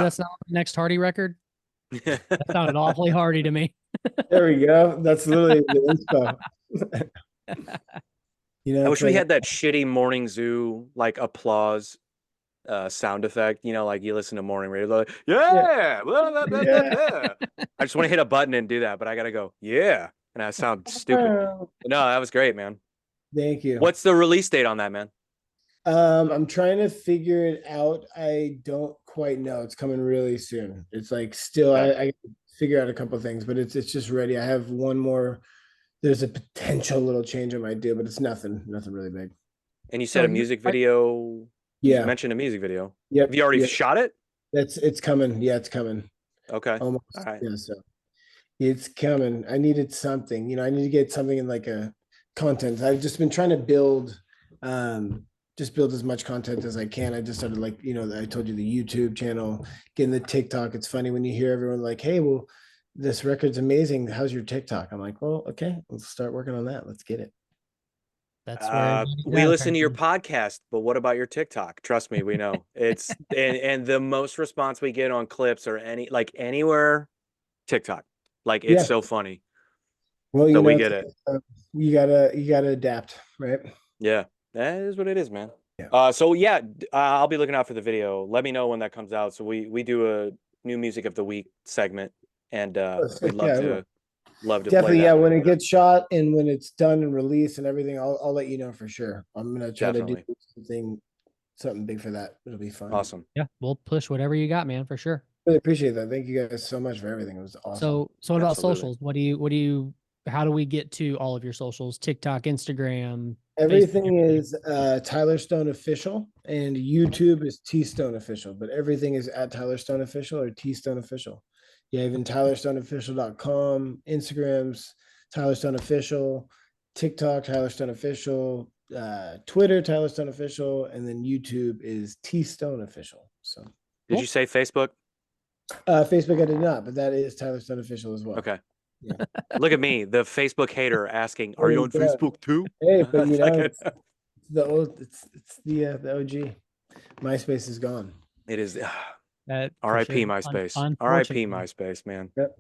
Yeah. that's not the next Hardy record? That sounded awfully Hardy to me. There we go. That's literally the inspo. You know, I it's wish we like, had that shitty morning zoo like applause sound effect. You know, like you listen to morning radio, like, yeah, blah, blah, blah, blah, blah. I just want to hit a button and do that, but I gotta go, yeah, and I sound stupid. No, that was great, man. Thank you. What's the release date on that, man? I'm trying to figure it out. I don't quite know. It's coming really soon. It's like still Okay. I figure out a couple things, but it's just ready. I have one more. There's a potential little change I might do, but it's nothing really big. And you So said a you- music video. Yeah. You mentioned a music video. Yep. Have you already yep. shot it? It's coming. Yeah, it's coming. Okay. Almost. All right. Yeah, so it's coming. I needed something, you know, I need to get something in like a content. I've just been trying to build just build as much content as I can. I just started like, you know, I told you the YouTube channel, getting the TikTok. It's funny when you hear everyone like, hey, well, this record's amazing. How's your TikTok? I'm like, well, okay, let's start working on that. Let's get it. That's where We listen to your podcast, but what about your TikTok? Trust me, we know it's and the most response we get on clips or anywhere TikTok. Like it's Yeah. so funny. Well, you So know, we get it. You gotta adapt, right? Yeah, that is what it is, man. Yeah. So yeah, I'll be looking out for the video. Let me know when that comes out. So we do a new music of the week segment, and we'd love Yeah, I to will. love to Definitely, play yeah. that. When it gets shot and when it's done and released and everything, I'll let you know for sure. I'm gonna try to Definitely. do something big for that. It'll be fun. Awesome. Yeah, we'll push whatever you got, man, for sure. Really appreciate that. Thank you guys so much for everything. It was awesome. So what about Absolutely. socials? How do we get to all of your socials? TikTok, Instagram, Everything Facebook, is Tyler Stone Official, and YouTube is T Stone Official, but everything is at Tyler Stone Official or T Stone Official. Yeah, even TylerStoneOfficial.com, Instagram's Tyler Stone Official, TikTok Tyler Stone Official, Twitter Tyler Stone Official, and then YouTube is T Stone Official. So Did you say Facebook? Facebook I did not, but that is Tyler Stone Official as well. Okay. Yeah. Look at me, the Facebook hater asking, "Are you on Yeah. Facebook too?" Hey, but you know, Like, it's the old, it's the OG. MySpace is gone. it is. that for R.I.P. sure. MySpace. R.I.P. Unfortunately. MySpace, man. Yep.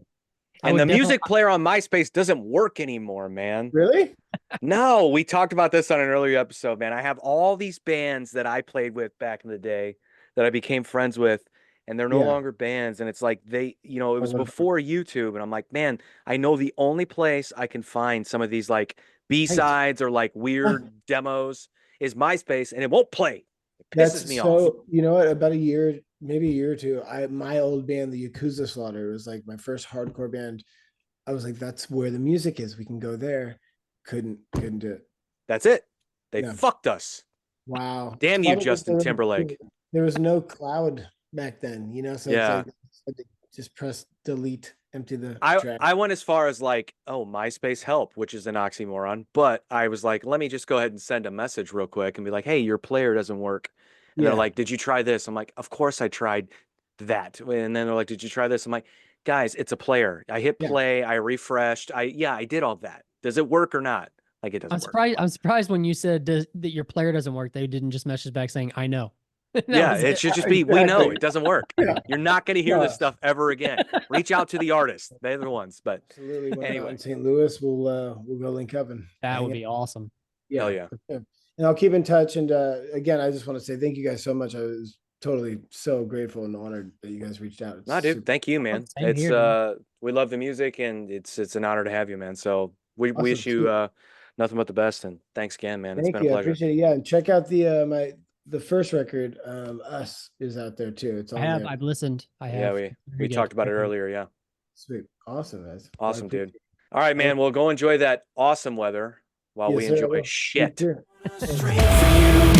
I And would the music definitely- player on MySpace doesn't work anymore, man. Really? No, we talked about this on an earlier episode, man. I have all these bands that I played with back in the day that I became friends with, and they're no Yeah. longer bands. And it's like it was wonder- before YouTube. And I'm like, man, I know the only place I can find some of these like B-sides or like weird demos is MySpace, and it won't play. It pisses me off. You know what? About maybe a year or two, my old band, the Yakuza Slaughter, was like my first hardcore band. I was like, that's where the music is. We can go there. Couldn't do it. That's it. They Yeah. fucked us. Wow. Damn you, Probably Justin because Timberlake. There was no cloud back then, you know. So Yeah. it's like had to just press delete, empty the I track. went as far as like, oh, MySpace help, which is an oxymoron. But I was like, let me just go ahead and send a message real quick and be like, hey, your player doesn't work. And they're Yeah. like, did you try this? I'm like, of course I tried that. And then they're like, did you try this? I'm like, guys, it's a player. I hit Yeah. play, I refreshed. I did all that. Does it work or not? Like it doesn't work. I'm surprised when you said that your player doesn't work. They didn't just message back saying, "I know." That Yeah, was it should just be, we know Exactly. it doesn't work. Yeah. You're not going to hear this Yeah. stuff ever again. Reach out to the artist. They're the ones. But Absolutely. When Anyway. in St. Louis, we'll go link up and That hang would out. be awesome. hell yeah. for sure. And I'll keep in touch. And again, I just want to say thank you guys so much. I was totally so grateful and honored that you guys reached out. It's No, dude, super- thank you, man. Same It's here, man. we love the music, and it's an honor to have you, man. So we Awesome, wish you sweet. nothing but the best, and thanks again, man. It's Thank been you. a I pleasure. appreciate it. Yeah, and check out the first record. Us is out there too. It's on there. I've listened. I have. Yeah, Very we good. talked about it Very good. earlier. Yeah, Sweet. Awesome, guys. Well, I awesome, dude. appreciate it. All right, man. Well, go enjoy that awesome weather while Yes, we sir, I will. enjoy You shit. too. Straight for you.